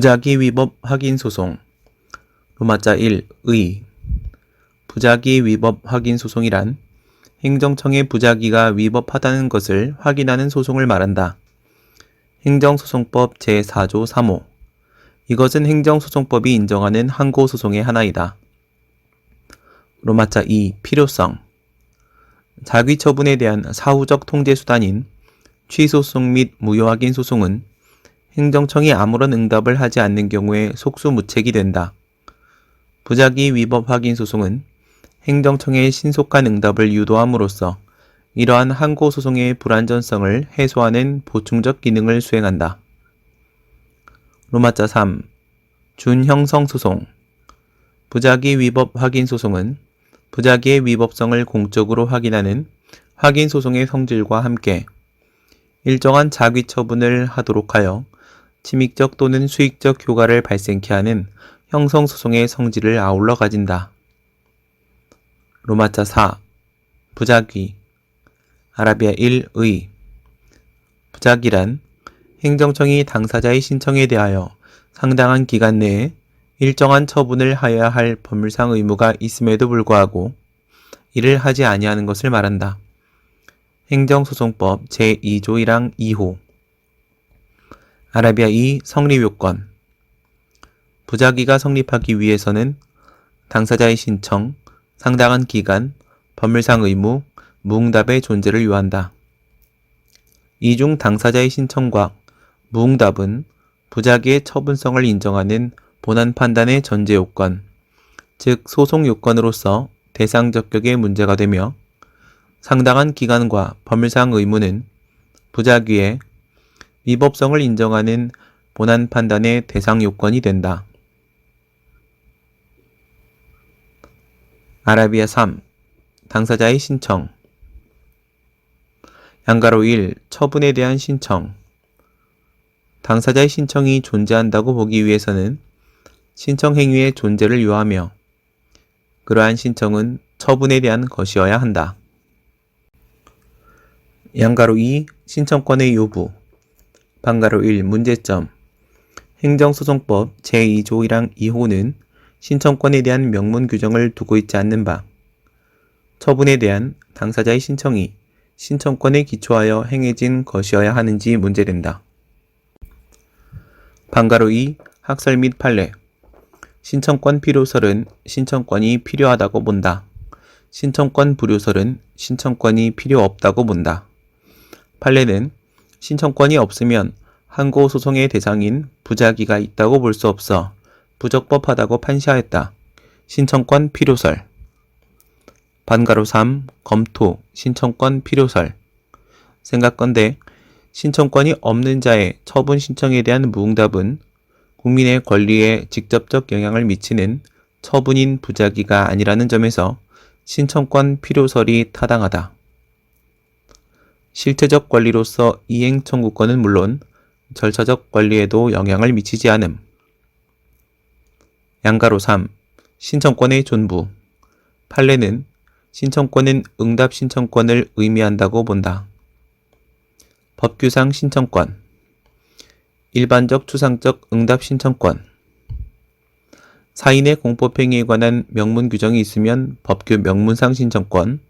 부작위 위법 확인 소송. 로마자 1. 의. 부작위 위법 확인 소송이란 행정청의 부작위가 위법하다는 것을 확인하는 소송을 말한다. 행정소송법 제4조 3호. 이것은 행정소송법이 인정하는 항고소송의 하나이다. 로마자 2. 필요성. 자귀처분에 대한 사후적 통제수단인 취소소송 및 무효확인 소송은 행정청이 아무런 응답을 하지 않는 경우에 속수무책이 된다. 부작위 위법 확인 소송은 행정청의 신속한 응답을 유도함으로써 이러한 항고소송의 불안전성을 해소하는 보충적 기능을 수행한다. 로마자 3. 준형성소송. 부작위 위법 확인 소송은 부작위의 위법성을 공적으로 확인하는 확인소송의 성질과 함께 일정한 자귀처분을 하도록 하여 침익적 또는 수익적 효과를 발생케 하는 형성소송의 성질을 아울러 가진다. 로마자 4. 부작위. 아라비아 1. 의. 부작위란 행정청이 당사자의 신청에 대하여 상당한 기간 내에 일정한 처분을 하여야 할 법률상 의무가 있음에도 불구하고 이를 하지 아니하는 것을 말한다. 행정소송법 제2조 1항 2호. 아라비아 2. 성립요건. 부작위가 성립하기 위해서는 당사자의 신청, 상당한 기간, 법률상 의무, 무응답의 존재를 요한다. 이 중 당사자의 신청과 무응답은 부작위의 처분성을 인정하는 본안 판단의 전제요건, 즉 소송요건으로서 대상 적격의 문제가 되며 상당한 기간과 법률상 의무는 부작위의 위법성을 인정하는 본안 판단의 대상 요건이 된다. 아라비아 3. 당사자의 신청. 양가로 1. 처분에 대한 신청. 당사자의 신청이 존재한다고 보기 위해서는 신청 행위의 존재를 요하며 그러한 신청은 처분에 대한 것이어야 한다. 양가로 2. 신청권의 요부. 반가로 1. 문제점. 행정소송법 제2조 1항 2호는 신청권에 대한 명문 규정을 두고 있지 않는 바 처분에 대한 당사자의 신청이 신청권에 기초하여 행해진 것이어야 하는지 문제된다. 반가로 2. 학설 및 판례. 신청권 필요설은 신청권이 필요하다고 본다. 신청권 불효설은 신청권이 필요 없다고 본다. 판례는 신청권이 없으면 항고소송의 대상인 부작위가 있다고 볼 수 없어 부적법하다고 판시하였다. 신청권 필요설. 반가로 3. 검토. 신청권 필요설. 생각건대 신청권이 없는 자의 처분 신청에 대한 무응답은 국민의 권리에 직접적 영향을 미치는 처분인 부작위가 아니라는 점에서 신청권 필요설이 타당하다. 실체적 권리로서 이행 청구권은 물론 절차적 권리에도 영향을 미치지 않음. 양가로 3. 신청권의 존부. 판례는 신청권은 응답 신청권을 의미한다고 본다. 법규상 신청권. 일반적 추상적 응답 신청권. 사인의 공법행위에 관한 명문 규정이 있으면 법규 명문상 신청권,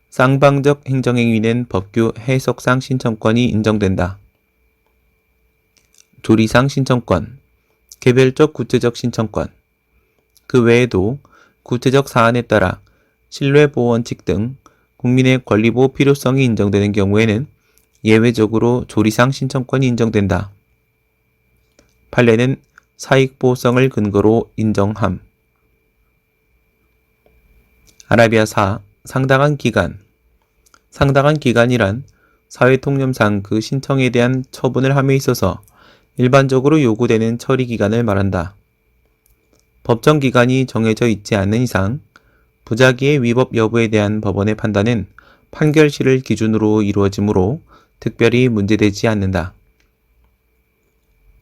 쌍방적 행정행위는 법규 해석상 신청권이 인정된다. 조리상 신청권, 개별적 구체적 신청권. 그 외에도 구체적 사안에 따라 신뢰보호원칙 등 국민의 권리보호 필요성이 인정되는 경우에는 예외적으로 조리상 신청권이 인정된다. 판례는 사익보호성을 근거로 인정함. 아라비아 4. 상당한 기간. 상당한 기간이란 사회통념상 그 신청에 대한 처분을 함에 있어서 일반적으로 요구되는 처리기간을 말한다. 법정 기간이 정해져 있지 않는 이상 부작위의 위법 여부에 대한 법원의 판단은 판결시를 기준으로 이루어지므로 특별히 문제되지 않는다.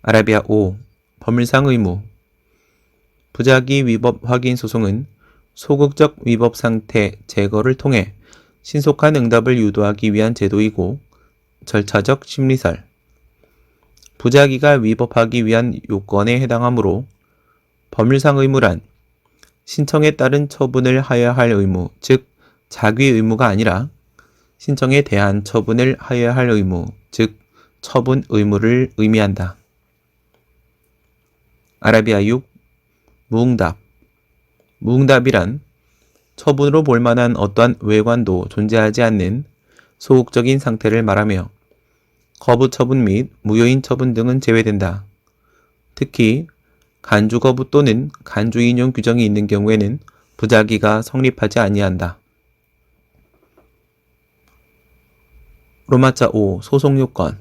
아라비아 5. 법률상 의무. 부작위 위법 확인 소송은 소극적 위법 상태 제거를 통해 신속한 응답을 유도하기 위한 제도이고 절차적 심리설, 부작위가 위법하기 위한 요건에 해당하므로 법률상 의무란 신청에 따른 처분을 하여야 할 의무, 즉 자귀 의무가 아니라 신청에 대한 처분을 하여야 할 의무, 즉 처분 의무를 의미한다. 아라비아 6. 무응답. 무응답이란 처분으로 볼 만한 어떠한 외관도 존재하지 않는 소극적인 상태를 말하며 거부 처분 및 무효인 처분 등은 제외된다. 특히 간주 거부 또는 간주 인용 규정이 있는 경우에는 부작위가 성립하지 아니한다. 로마자 5. 소송 요건.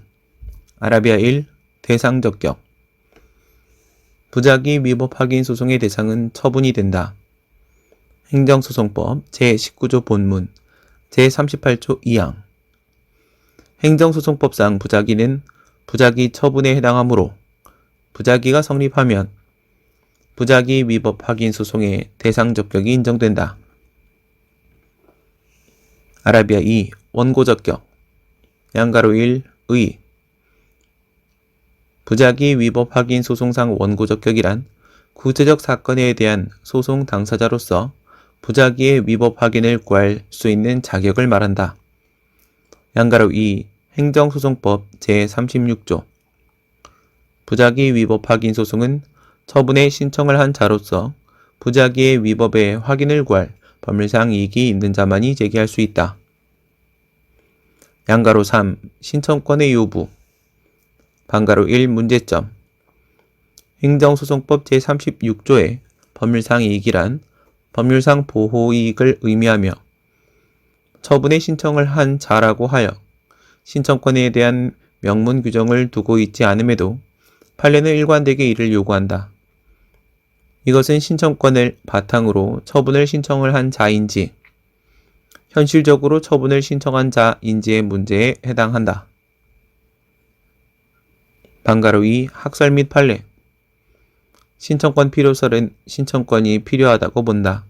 아라비아 1. 대상 적격. 부작위 위법 확인 소송의 대상은 처분이 된다. 행정소송법 제19조 본문 제38조 2항. 행정소송법상 부작위는 부작위 처분에 해당하므로 부작위가 성립하면 부작위 위법 확인 소송의 대상 적격이 인정된다. 아라비아 2. 원고 적격. 양가로 1. 의. 부작위 위법 확인 소송상 원고 적격이란 구체적 사건에 대한 소송 당사자로서 부작위의 위법 확인을 구할 수 있는 자격을 말한다. 양가로 2. 행정소송법 제36조. 부작위 위법 확인 소송은 처분의 신청을 한 자로서 부작위의 위법의 확인을 구할 법률상 이익이 있는 자만이 제기할 수 있다. 양가로 3. 신청권의 요부. 반가로 1. 문제점. 행정소송법 제36조의 법률상 이익이란 법률상 보호이익을 의미하며 처분의 신청을 한 자라고 하여 신청권에 대한 명문 규정을 두고 있지 않음에도 판례는 일관되게 이를 요구한다. 이것은 신청권을 바탕으로 처분을 신청을 한 자인지 현실적으로 처분을 신청한 자인지의 문제에 해당한다. 반가로 2. 학설 및 판례. 신청권 필요설은 신청권이 필요하다고 본다.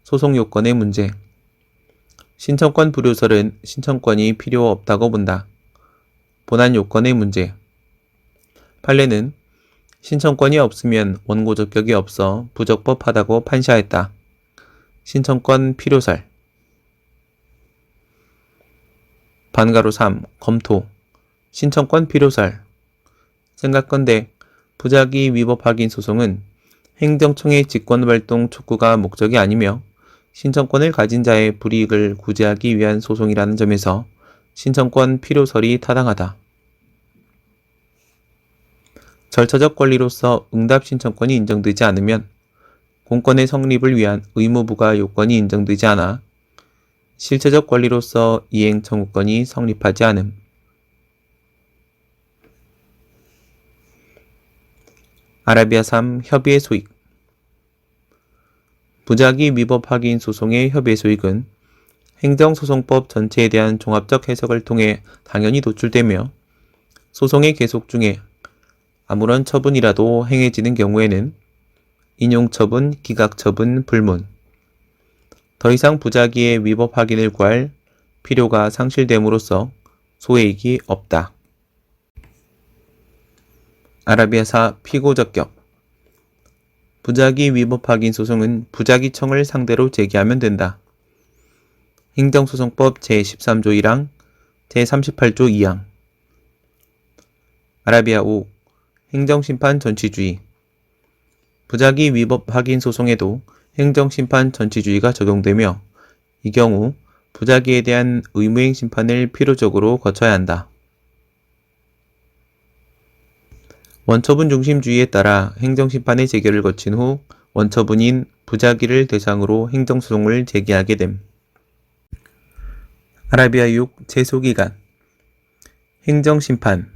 소송 요건의 문제. 신청권 불효설은 신청권이 필요 없다고 본다. 본안 요건의 문제. 판례는 신청권이 없으면 원고 적격이 없어 부적법하다고 판시하였다. 신청권 필요설. 반가로 3. 검토. 신청권 필요설. 생각건대 부작위 위법 확인 소송은 행정청의 직권활동 촉구가 목적이 아니며 신청권을 가진 자의 불이익을 구제하기 위한 소송이라는 점에서 신청권 필요설이 타당하다. 절차적 권리로서 응답 신청권이 인정되지 않으면 공권의 성립을 위한 의무부가 요건이 인정되지 않아 실체적 권리로서 이행 청구권이 성립하지 않음. 아라비아 3. 협의의 소익. 부작위 위법 확인 소송의 협의의 소익은 행정소송법 전체에 대한 종합적 해석을 통해 당연히 도출되며 소송의 계속 중에 아무런 처분이라도 행해지는 경우에는 인용처분, 기각처분, 불문, 더 이상 부작위의 위법 확인을 구할 필요가 상실됨으로써 소해익이 없다. 아라비아 4. 피고 적격. 부작위 위법 확인 소송은 부작위청을 상대로 제기하면 된다. 행정소송법 제13조 1항, 제38조 2항. 아라비아 5. 행정심판 전치주의. 부작위 위법 확인 소송에도 행정심판 전치주의가 적용되며 이 경우 부작위에 대한 의무행 심판을 필요적으로 거쳐야 한다. 원처분 중심주의에 따라 행정심판의 재결을 거친 후 원처분인 부작위를 대상으로 행정소송을 제기하게 됨. 아라비아 6. 제소기간. 행정심판,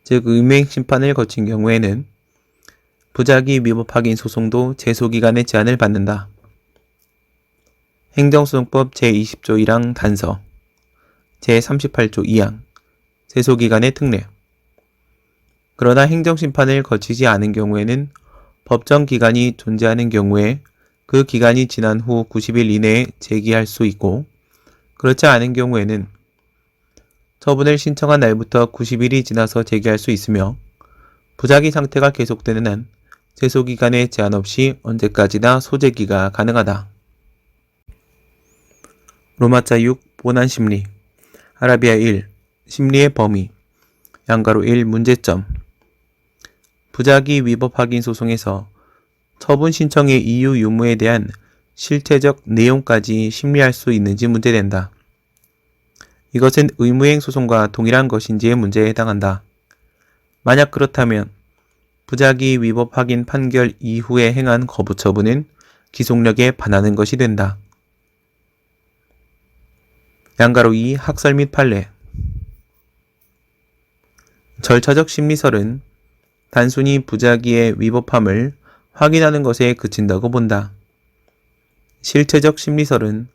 즉 의무행심판을 거친 경우에는 부작위 위법 확인 소송도 제소기간의 제한을 받는다. 행정소송법 제20조 1항 단서, 제38조 2항, 제소기간의 특례. 그러나 행정심판을 거치지 않은 경우에는 법정 기간이 존재하는 경우에 그 기간이 지난 후 90일 이내에 제기할 수 있고 그렇지 않은 경우에는 처분을 신청한 날부터 90일이 지나서 제기할 수 있으며 부작위 상태가 계속되는 한 제소기간에 제한 없이 언제까지나 소재기가 가능하다. 로마자 6 본안심리 아라비아 1 심리의 범위 양가로 1 문제점 부작위 위법 확인 소송에서 처분 신청의 이유 유무에 대한 실체적 내용까지 심리할 수 있는지 문제된다. 이것은 의무행 소송과 동일한 것인지의 문제에 해당한다. 만약 그렇다면 부작위 위법 확인 판결 이후에 행한 거부 처분은 기속력에 반하는 것이 된다. 양가로 2 학설 및 판례 절차적 심리설은 단순히 부작위의 위법함을 확인하는 것에 그친다고 본다. 실체적 심리설은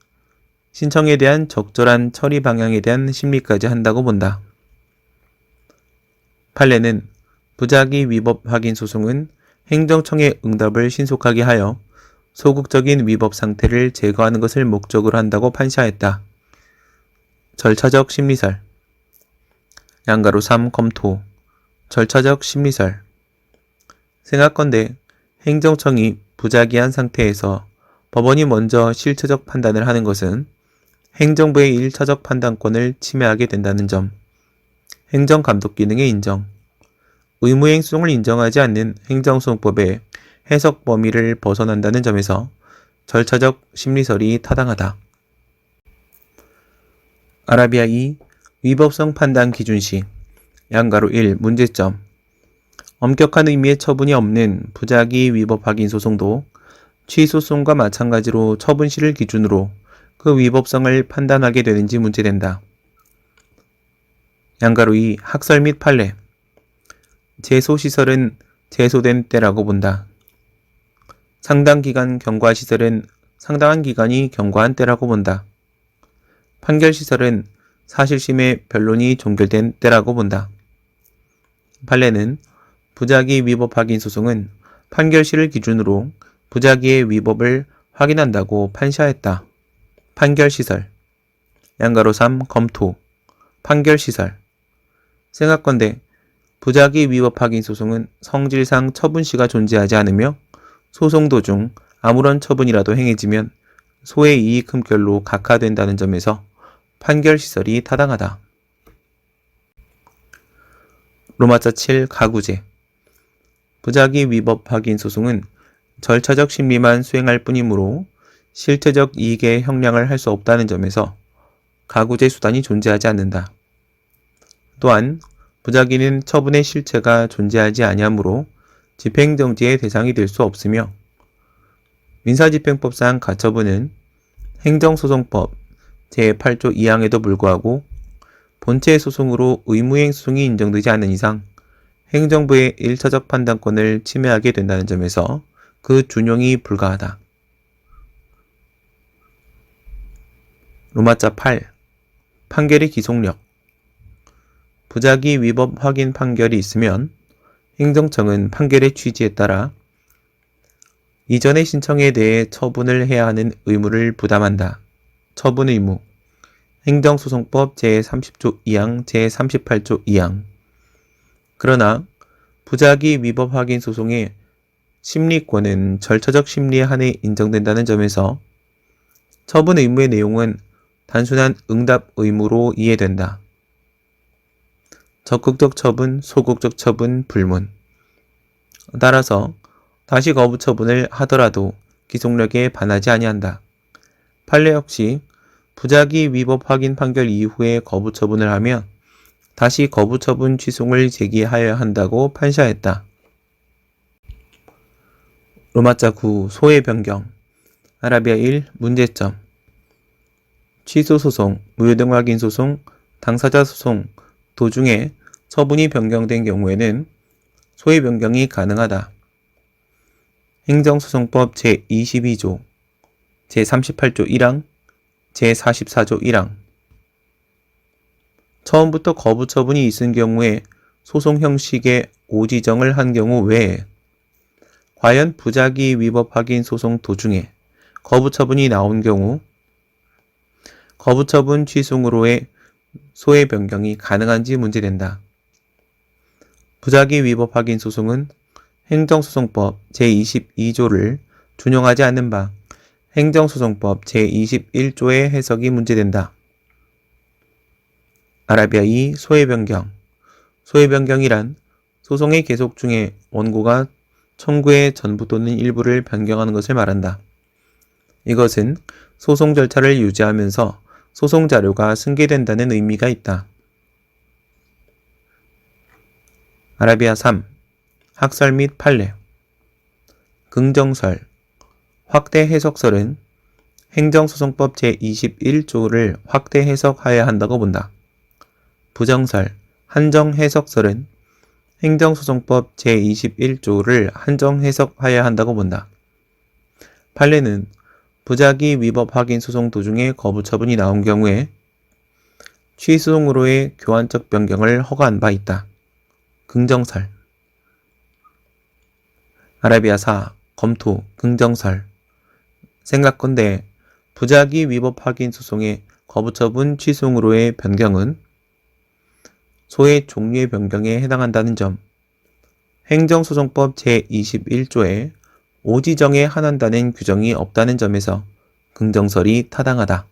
신청에 대한 적절한 처리 방향에 대한 심리까지 한다고 본다. 판례는 부작위 위법 확인 소송은 행정청의 응답을 신속하게 하여 소극적인 위법 상태를 제거하는 것을 목적으로 한다고 판시하였다. 절차적 심리설 양가로 3 검토 절차적 심리설 생각건대 행정청이 부작위한 상태에서 법원이 먼저 실체적 판단을 하는 것은 행정부의 1차적 판단권을 침해하게 된다는 점, 행정감독 기능의 인정, 의무행 소송을 인정하지 않는 행정소송법의 해석 범위를 벗어난다는 점에서 절차적 심리설이 타당하다. 아라비아 2 위법성 판단 기준시 양가로 1 문제점 엄격한 의미의 처분이 없는 부작위 위법 확인 소송도 취소송과 마찬가지로 처분시를 기준으로 그 위법성을 판단하게 되는지 문제된다. 양가로 2 학설 및 판례 제소시설은 제소된 때라고 본다. 상당기간 경과시설은 상당한 기간이 경과한 때라고 본다. 판결시설은 사실심의 변론이 종결된 때라고 본다. 판례는 부작위 위법 확인 소송은 판결시를 기준으로 부작위의 위법을 확인한다고 판시하였다. 판결시설 양가로 3 검토 판결시설 생각건대 부작위 위법 확인 소송은 성질상 처분시가 존재하지 않으며 소송 도중 아무런 처분이라도 행해지면 소의 이익 흠결로 각하된다는 점에서 판결시설이 타당하다. 로마자 7 가구제 부작위 위법 확인 소송은 절차적 심리만 수행할 뿐이므로 실체적 이익의 형량을 할 수 없다는 점에서 가구제 수단이 존재하지 않는다. 또한 부작위는 처분의 실체가 존재하지 아니하므로 집행정지의 대상이 될 수 없으며 민사집행법상 가처분은 행정소송법 제8조 2항에도 불구하고 본체 소송으로 의무행 소송이 인정되지 않는 이상 행정부의 1차적 판단권을 침해하게 된다는 점에서 그 준용이 불가하다. 로마자 8 판결의 기속력 부작위 위법 확인 판결이 있으면 행정청은 판결의 취지에 따라 이전의 신청에 대해 처분을 해야 하는 의무를 부담한다. 처분 의무 행정소송법 제30조 2항 제38조 2항 그러나 부작위 위법 확인 소송의 심리권은 절차적 심리에 한해 인정된다는 점에서 처분 의무의 내용은 단순한 응답 의무로 이해된다. 적극적 처분, 소극적 처분, 불문 따라서 다시 거부 처분을 하더라도 기속력에 반하지 아니한다. 판례 역시 부작위 위법 확인 판결 이후에 거부 처분을 하면 다시 거부 처분 취소를 제기하여야 한다고 판시하였다. 로마자 9 소의 변경 아라비아 1 문제점 취소 소송, 무효등 확인 소송, 당사자 소송 도중에 처분이 변경된 경우에는 소의 변경이 가능하다. 행정소송법 제22조, 제38조 1항, 제44조 1항 처음부터 거부 처분이 있은 경우에 소송 형식의 오지정을 한 경우 외에 과연 부작위 위법 확인 소송 도중에 거부 처분이 나온 경우 거부 처분 취소로의 소의 변경이 가능한지 문제된다. 부작위 위법 확인 소송은 행정소송법 제22조를 준용하지 않는 바 행정소송법 제21조의 해석이 문제된다. 아라비아 2 소외 변경. 소외 변경이란 소송의 계속 중에 원고가 청구의 전부 또는 일부를 변경하는 것을 말한다. 이것은 소송 절차를 유지하면서 소송 자료가 승계된다는 의미가 있다. 아라비아 3 학설 및 판례. 긍정설, 확대 해석설은 행정소송법 제21조를 확대 해석하여야 한다고 본다. 부정설, 한정 해석설은 행정소송법 제21조를 한정 해석하여야 한다고 본다. 판례는 부작위 위법 확인 소송 도중에 거부 처분이 나온 경우에 취소송으로의 교환적 변경을 허가한 바 있다. 긍정설. 아라비아 4 검토 긍정설. 생각건대 부작위 위법 확인 소송의 거부 처분 취소송으로의 변경은 소의 종류의 변경에 해당한다는 점, 행정소송법 제21조에 오지정에 한한다는 규정이 없다는 점에서 긍정설이 타당하다.